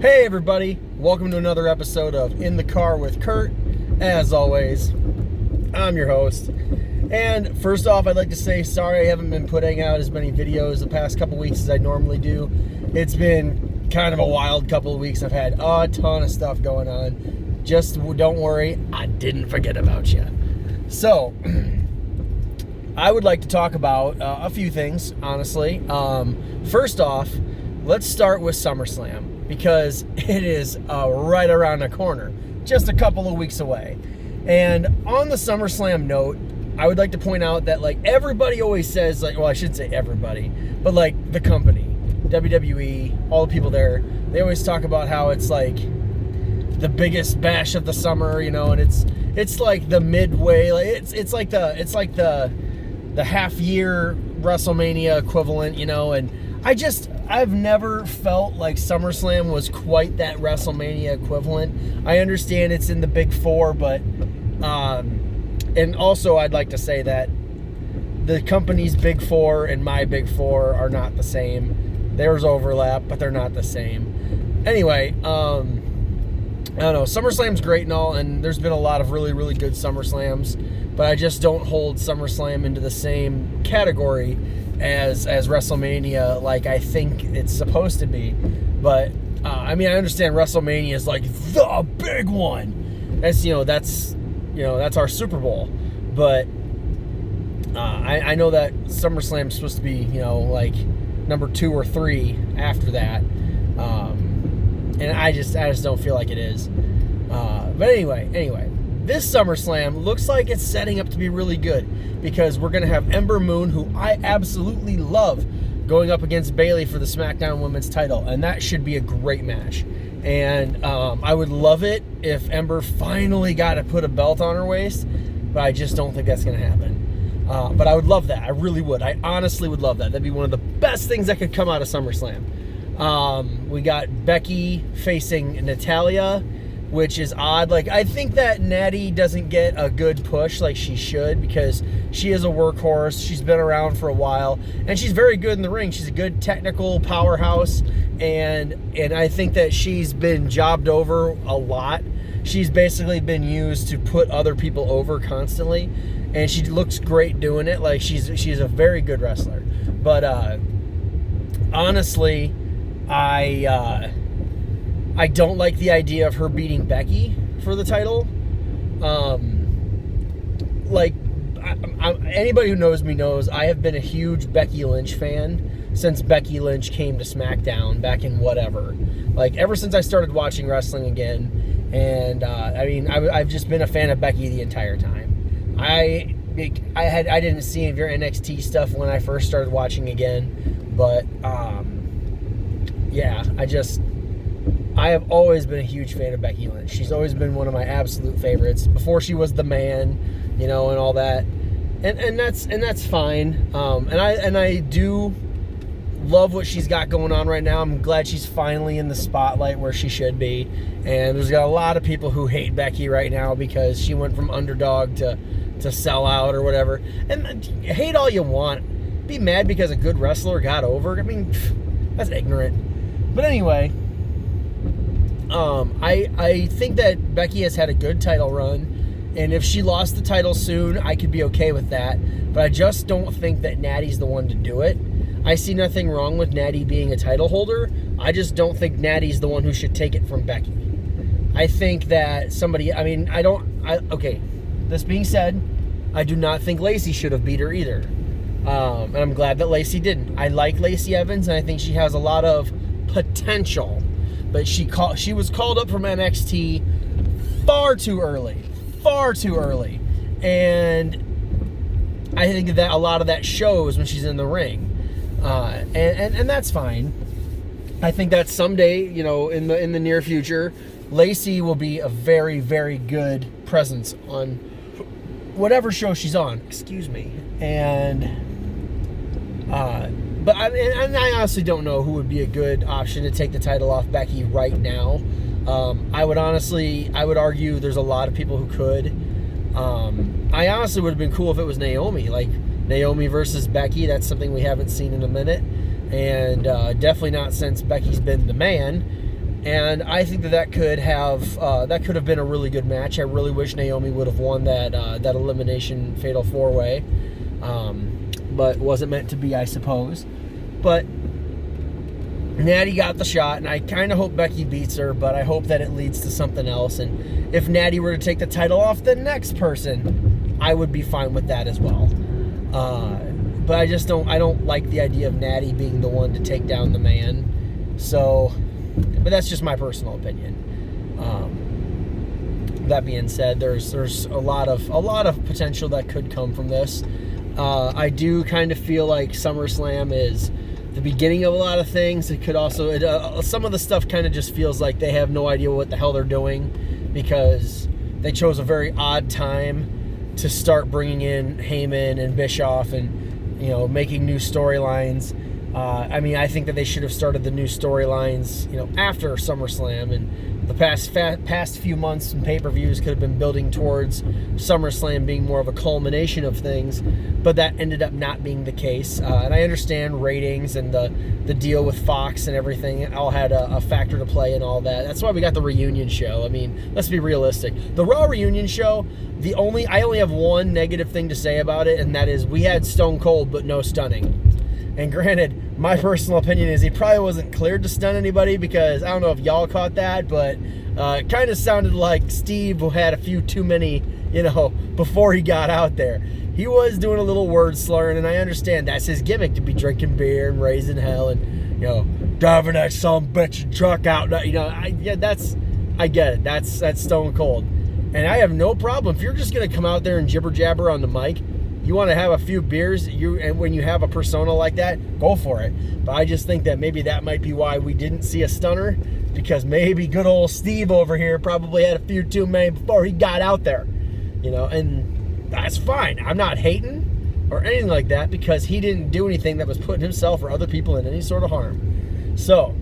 Hey everybody, welcome to another episode of In the Car with Kurt. As always, I'm your host. And first off, I'd like to say sorry I haven't been putting out as many videos the past couple weeks as I normally do. It's been kind of a wild couple of weeks. I've had a ton of stuff going on. Just don't worry, I didn't forget about you. So, I would like to talk about a few things, honestly. First off, let's start with Summerslam, because it is right around the corner, just a couple of weeks away. And on the SummerSlam note, I would like to point out that, like, everybody always says, like, well, I shouldn't say everybody, but, like, the company, WWE, all the people there, they always talk about how it's, like, the biggest bash of the summer, you know, and it's like the midway, like, it's like the half year WrestleMania equivalent, you know, and I've never felt like SummerSlam was quite that WrestleMania equivalent. I understand it's in the Big Four, but, and also I'd like to say that the company's Big Four and my Big Four are not the same. There's overlap, but they're not the same. Anyway, I don't know, SummerSlam's great and all, and there's been a lot of really, really good SummerSlams, but I just don't hold SummerSlam into the same category as WrestleMania, like I think it's supposed to be. But I mean, I understand WrestleMania is like the big one. That's our Super Bowl. But I know that SummerSlam's supposed to be, you know, like number 2 or 3 after that. And I just don't feel like it is. But anyway, this SummerSlam looks like it's setting up to be really good, because we're going to have Ember Moon, who I absolutely love, going up against Bayley for the SmackDown Women's title, and that should be a great match. And I would love it if Ember finally got to put a belt on her waist, but I just don't think that's going to happen. But I would love that. I really would. I honestly would love that. That'd be one of the best things that could come out of SummerSlam. We got Becky facing Natalya, which is odd. Like, I think that Natty doesn't get a good push like she should, because she is a workhorse. She's been around for a while, and she's very good in the ring. She's a good technical powerhouse, and I think that she's been jobbed over a lot. She's basically been used to put other people over constantly, and she looks great doing it. Like, she's a very good wrestler. But honestly, I don't like the idea of her beating Becky for the title. Anybody who knows me knows I have been a huge Becky Lynch fan since Becky Lynch came to SmackDown back in whatever. Like, ever since I started watching wrestling again. And, I've just been a fan of Becky the entire time. I didn't see any of your NXT stuff when I first started watching again. But, yeah, I have always been a huge fan of Becky Lynch. She's always been one of my absolute favorites before she was the man, you know, and all that. And that's fine. And I do love what she's got going on right now. I'm glad she's finally in the spotlight where she should be. And there's got a lot of people who hate Becky right now because she went from underdog to sell out or whatever. And hate all you want. Be mad because a good wrestler got over. I mean, that's ignorant. But anyway, I think that Becky has had a good title run, and if she lost the title soon, I could be okay with that, but I just don't think that Natty's the one to do it. I see nothing wrong with Natty being a title holder. I just don't think Natty's the one who should take it from Becky. I think that okay, this being said, I do not think Lacey should have beat her either. And I'm glad that Lacey didn't. I like Lacey Evans, and I think she has a lot of potential. But she was called up from NXT far too early, and I think that a lot of that shows when she's in the ring, and that's fine. I think that someday, you know, in the near future, Lacey will be a very, very good presence on whatever show she's on. Excuse me, But I honestly don't know who would be a good option to take the title off Becky right now. I would argue there's a lot of people who could. I honestly would have been cool if it was Naomi. Like, Naomi versus Becky, that's something we haven't seen in a minute. And definitely not since Becky's been the man. And I think that could have been a really good match. I really wish Naomi would have won that elimination fatal 4-way, but wasn't meant to be, I suppose. But Natty got the shot, and I kind of hope Becky beats her, but I hope that it leads to something else. And if Natty were to take the title off the next person, I would be fine with that as well. But I don't like the idea of Natty being the one to take down the man. So, but that's just my personal opinion. That being said, there's a lot of potential that could come from this. I do kind of feel like SummerSlam is the beginning of a lot of things. It could also, some of the stuff kind of just feels like they have no idea what the hell they're doing, because they chose a very odd time to start bringing in Heyman and Bischoff and, making new storylines. I think that they should have started the new storylines, after SummerSlam, and the past few months and pay-per-views could have been building towards SummerSlam being more of a culmination of things, but that ended up not being the case. And I understand ratings and the deal with Fox and everything all had a factor to play in all that. That's why we got the reunion show. I mean, let's be realistic. The Raw reunion show, I only have one negative thing to say about it, and that is we had Stone Cold but no stunning. And granted, my personal opinion is he probably wasn't cleared to stun anybody, because I don't know if y'all caught that, but it kind of sounded like Steve had a few too many, before he got out there. He was doing a little word slurring, and I understand that's his gimmick, to be drinking beer and raising hell and, driving that son bitch truck out. I get it. That's Stone Cold. And I have no problem. If you're just going to come out there and jibber jabber on the mic, you want to have a few beers, and when you have a persona like that, go for it. But I just think that maybe that might be why we didn't see a stunner, because maybe good old Steve over here probably had a few too many before he got out there, and that's fine. I'm not hating or anything like that, because he didn't do anything that was putting himself or other people in any sort of harm. So,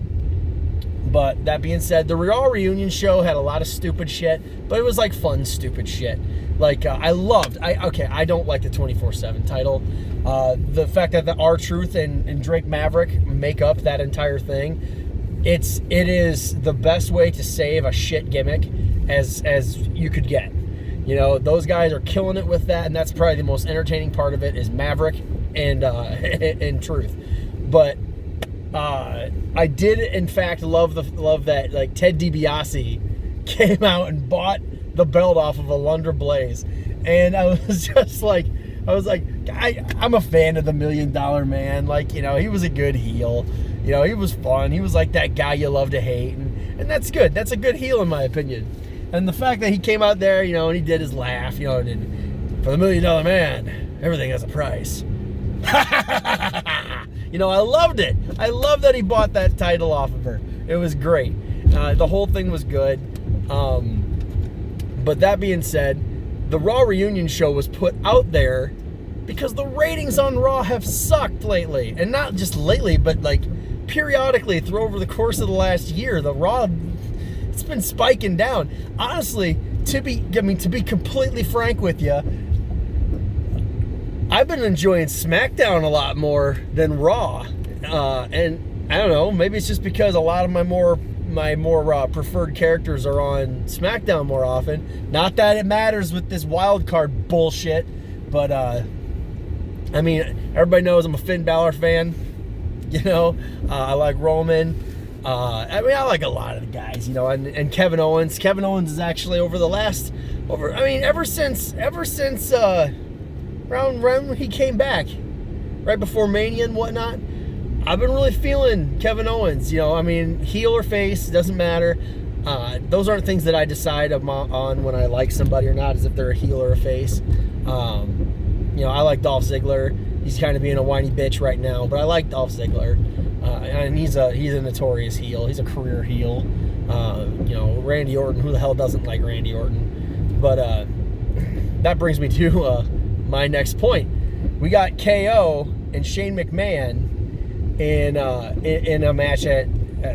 but that being said, the Raw reunion show had a lot of stupid shit, but it was like fun stupid shit. Like, I don't like the 24/7 title. The fact that the R-Truth and Drake Maverick make up that entire thing, it is the best way to save a shit gimmick as you could get. Those guys are killing it with that, and that's probably the most entertaining part of it, is Maverick and Truth. But I did in fact love that, like, Ted DiBiase came out and bought the belt off of Alundra Blaze, and I was just like, I'm a fan of the $1 Million Man. Like, he was a good heel. He was fun. He was like that guy you love to hate, and that's good. That's a good heel in my opinion. And the fact that he came out there, and he did his laugh, and for the $1 Million Man, everything has a price. I loved it. I love that he bought that title off of her. It was great. The whole thing was good. But that being said, the Raw reunion show was put out there because the ratings on Raw have sucked lately. And not just lately, but like periodically over the course of the last year. The Raw, it's been spiking down. Honestly, to be completely frank with you, I've been enjoying SmackDown a lot more than Raw. And I don't know, maybe it's just because a lot of my more preferred characters are on SmackDown more often. Not that it matters with this wild card bullshit, but everybody knows I'm a Finn Balor fan. I like Roman. I like a lot of the guys. And Kevin Owens. Kevin Owens is actually ever since around when he came back, right before Mania and whatnot, I've been really feeling Kevin Owens. Heel or face, doesn't matter. Those aren't things that I decide on when I like somebody or not, as if they're a heel or a face. I like Dolph Ziggler. He's kind of being a whiny bitch right now, but I like Dolph Ziggler. And he's a notorious heel. He's a career heel. Randy Orton. Who the hell doesn't like Randy Orton? But that brings me to my next point. We got KO and Shane McMahon in a match at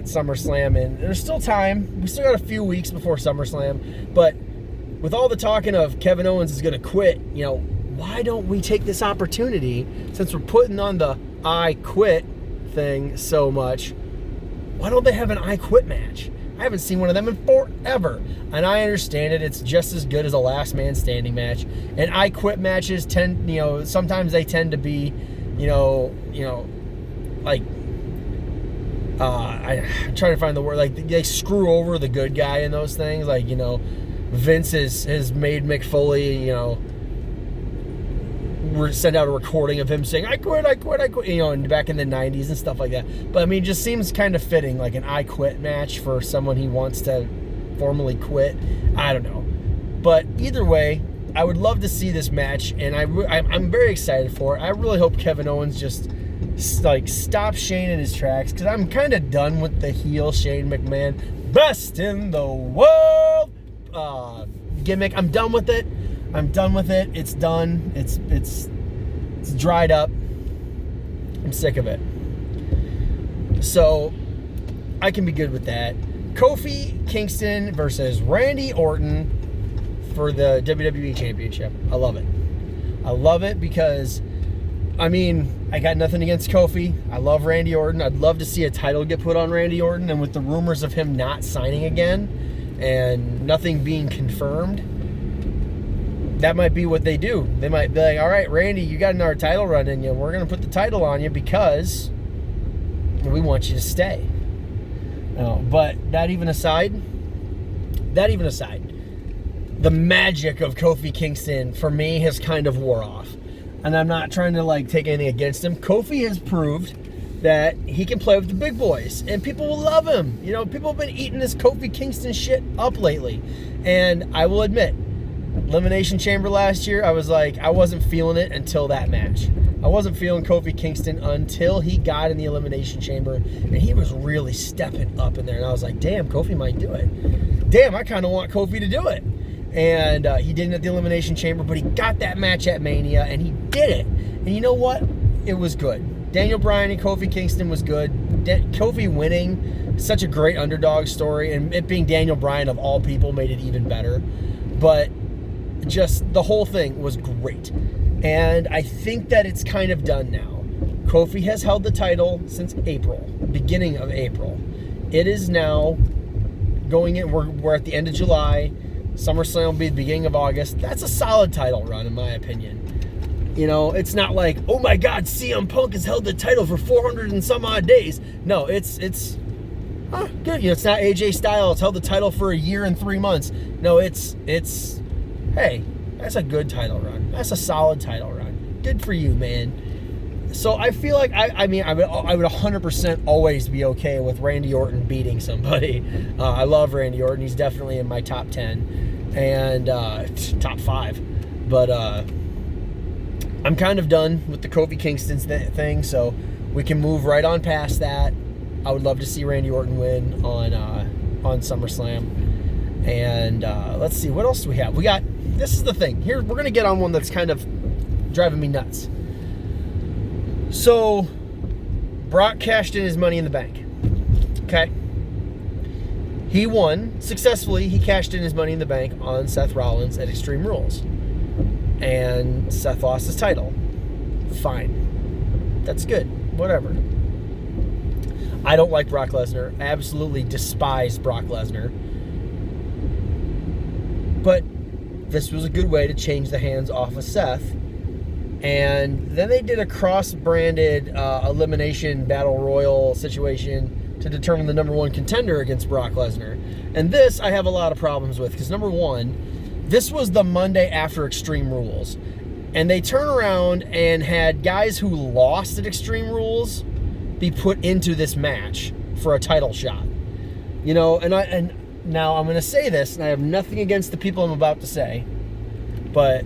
SummerSlam, and there's still time. We still got a few weeks before SummerSlam, but with all the talking of Kevin Owens is going to quit, why don't we take this opportunity, since we're putting on the I Quit thing so much, why don't they have an I Quit match? I haven't seen one of them in forever. And I understand it. It's just as good as a last man standing match. And I quit matches sometimes they tend to be, like, I'm trying to find the word, like they screw over the good guy in those things. Like, Vince has made Mick Foley, send out a recording of him saying, I quit, and back in the 90s and stuff like that. But I mean, it just seems kind of fitting, like an I quit match for someone he wants to formally quit. I don't know. But either way, I would love to see this match, and I'm very excited for it. I really hope Kevin Owens just stops Shane in his tracks, because I'm kind of done with the heel Shane McMahon, best in the world gimmick. I'm done with it. It's done. It's dried up. I'm sick of it. So I can be good with that. Kofi Kingston versus Randy Orton for the WWE Championship. I love it because, I mean, I got nothing against Kofi. I love Randy Orton. I'd love to see a title get put on Randy Orton, and with the rumors of him not signing again and nothing being confirmed, that might be what they do. They might be like, all right, Randy, you got another title run in you. We're going to put the title on you because we want you to stay. But that even aside, the magic of Kofi Kingston, for me, has kind of wore off. And I'm not trying to, take anything against him. Kofi has proved that he can play with the big boys, and people will love him. People have been eating this Kofi Kingston shit up lately. And I will admit, Elimination Chamber last year, I wasn't feeling it until that match. I wasn't feeling Kofi Kingston until he got in the Elimination Chamber, and he was really stepping up in there. And I was like, damn, Kofi might do it. Damn, I kind of want Kofi to do it. And he didn't at the Elimination Chamber, but he got that match at Mania, and he did it. And you know what? It was good. Daniel Bryan and Kofi Kingston was good. Kofi winning, such a great underdog story, and it being Daniel Bryan of all people made it even better. But just the whole thing was great. And I think that it's kind of done now. Kofi has held the title since April, beginning of April. It is now going in, we're at the end of July. SummerSlam will be the beginning of August. That's a solid title run, in my opinion. It's not like, oh my God, CM Punk has held the title for 400 and some odd days. No, it's good. It's not AJ Styles held the title for a year and 3 months. No, it's hey, that's a good title run. That's a solid title run. Good for you, man. So I feel like I would 100% always be okay with Randy Orton beating somebody. I love Randy Orton. He's definitely in my top 10 and top 5. But I'm kind of done with the Kofi Kingston thing, so we can move right on past that. I would love to see Randy Orton win on SummerSlam. And let's see, what else do we have? This is the thing. Here, we're going to get on one that's kind of driving me nuts. So, Brock cashed in his Money in the Bank. Okay? He won successfully. He cashed in his Money in the Bank on Seth Rollins at Extreme Rules. And Seth lost his title. Fine. That's good. Whatever. I don't like Brock Lesnar. I absolutely despise Brock Lesnar. But this was a good way to change the hands off of Seth. And then they did a cross-branded elimination battle royal situation to determine the number one contender against Brock Lesnar. And this I have a lot of problems with, because number one, this was the Monday after Extreme Rules. And they turn around and had guys who lost at Extreme Rules be put into this match for a title shot. And now I'm going to say this, and I have nothing against the people I'm about to say, but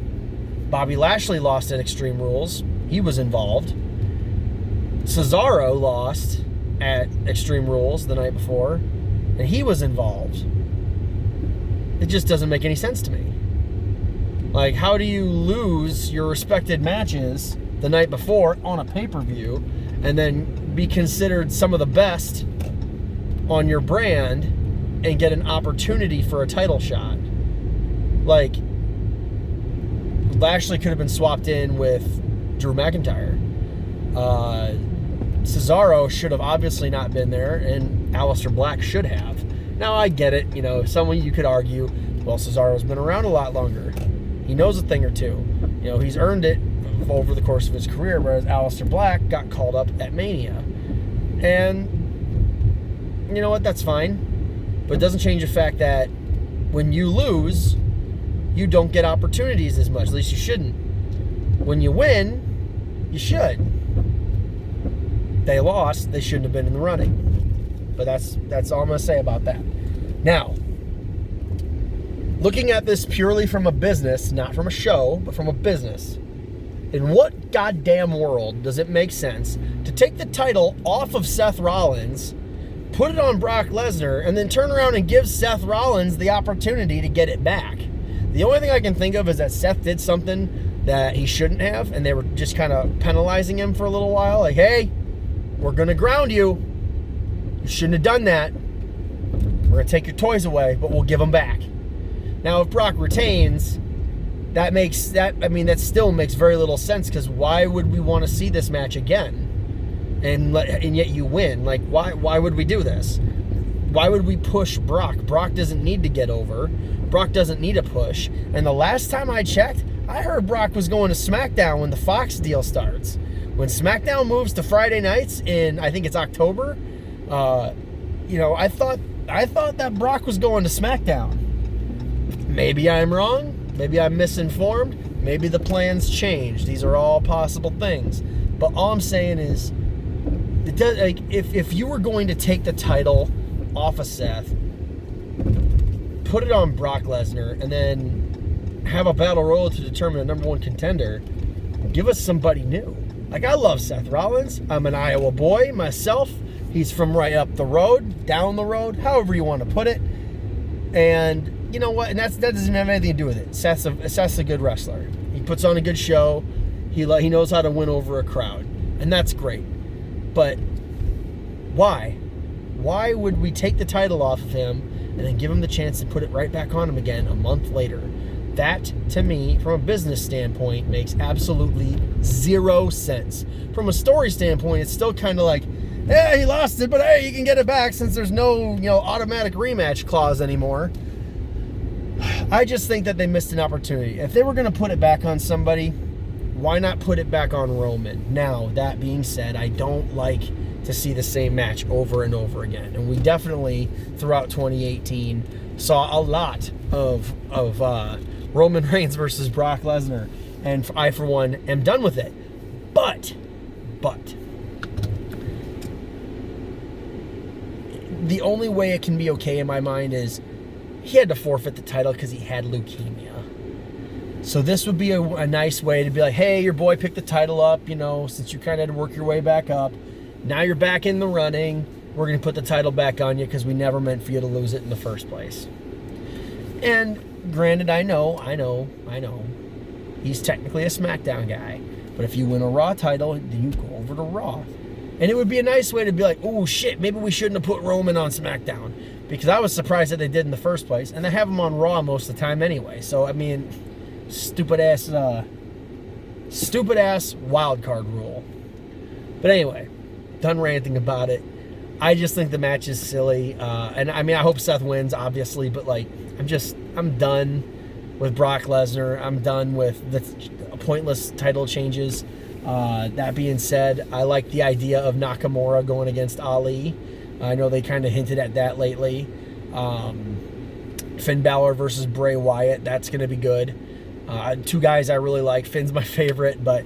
Bobby Lashley lost at Extreme Rules. He was involved. Cesaro lost at Extreme Rules the night before, and he was involved. It just doesn't make any sense to me. Like, how do you lose your respected matches the night before on a pay-per-view and then be considered some of the best on your brand and get an opportunity for a title shot? Like, Lashley could have been swapped in with Drew McIntyre. Cesaro should have obviously not been there, and Aleister Black should have. Now, I get it. You know, someone you could argue, well, Cesaro's been around a lot longer. He knows a thing or two. You know, he's earned it over the course of his career, whereas Aleister Black got called up at Mania. And you know what? That's fine. But it doesn't change the fact that when you lose, you don't get opportunities as much. At least you shouldn't. When you win, you should. They lost. They shouldn't have been in the running. But that's all I'm going to say about that. Now, looking at this purely from a business, not from a show, but from a business, in what goddamn world does it make sense to take the title off of Seth Rollins, put it on Brock Lesnar, and then turn around and give Seth Rollins the opportunity to get it back? The only thing I can think of is that Seth did something that he shouldn't have, and they were just kind of penalizing him for a little while. Like, hey, we're going to ground you. You shouldn't have done that. We're going to take your toys away, but we'll give them back. Now, if Brock retains, that still makes very little sense, because why would we want to see this match again? And yet you win. Like, why would we do this? Why would we push Brock? Brock doesn't need to get over. Brock doesn't need a push. And the last time I checked, I heard Brock was going to SmackDown when the Fox deal starts. When SmackDown moves to Friday nights in, I think it's October, I thought that Brock was going to SmackDown. Maybe I'm wrong. Maybe I'm misinformed. Maybe the plans changed. These are all possible things. But all I'm saying is, it does, like, if you were going to take the title off of Seth, put it on Brock Lesnar, and then have a battle royal to determine the number one contender, give us somebody new. Like, I love Seth Rollins. I'm an Iowa boy myself. He's from right up the road, down the road, however you want to put it. And you know what? And that doesn't have anything to do with it. Seth's a good wrestler. He puts on a good show. He knows how to win over a crowd, and that's great. But why? Why would we take the title off of him and then give him the chance to put it right back on him again a month later? That, to me, from a business standpoint, makes absolutely zero sense. From a story standpoint, it's still kind of like, yeah, he lost it, but hey, you can get it back since there's no, automatic rematch clause anymore. I just think that they missed an opportunity. If they were going to put it back on somebody, why not put it back on Roman? Now, that being said, I don't like to see the same match over and over again. And we definitely, throughout 2018, saw a lot of Roman Reigns versus Brock Lesnar. And I, for one, am done with it. But, the only way it can be okay in my mind is he had to forfeit the title because he had leukemia. So this would be a nice way to be like, hey, your boy picked the title up, since you kind of had to work your way back up. Now you're back in the running. We're going to put the title back on you because we never meant for you to lose it in the first place. And granted, I know. He's technically a SmackDown guy. But if you win a Raw title, then you go over to Raw. And it would be a nice way to be like, oh, shit, maybe we shouldn't have put Roman on SmackDown. Because I was surprised that they did in the first place. And they have him on Raw most of the time anyway. So, I mean, stupid ass wild card rule. But anyway, done ranting about it. I just think the match is silly. And I mean, I hope Seth wins, obviously. But, like, I'm done with Brock Lesnar. I'm done with the pointless title changes. That being said, I like the idea of Nakamura going against Ali. I know they kind of hinted at that lately. Finn Balor versus Bray Wyatt. That's going to be good. Two guys I really like. Finn's my favorite, but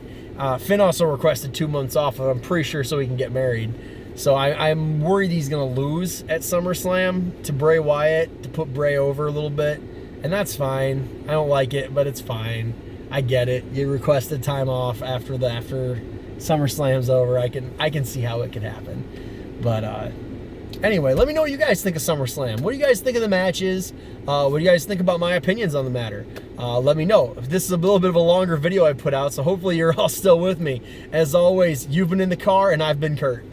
Finn also requested 2 months off, I'm pretty sure, so he can get married. So I'm worried he's going to lose at SummerSlam to Bray Wyatt to put Bray over a little bit, and that's fine. I don't like it, but it's fine. I get it. You requested time off after SummerSlam's over. I can see how it could happen. But anyway, let me know what you guys think of SummerSlam. What do you guys think of the matches? What do you guys think about my opinions on the matter? Let me know. This is a little bit of a longer video I put out, so hopefully you're all still with me. As always, you've been in the car, and I've been Kurt.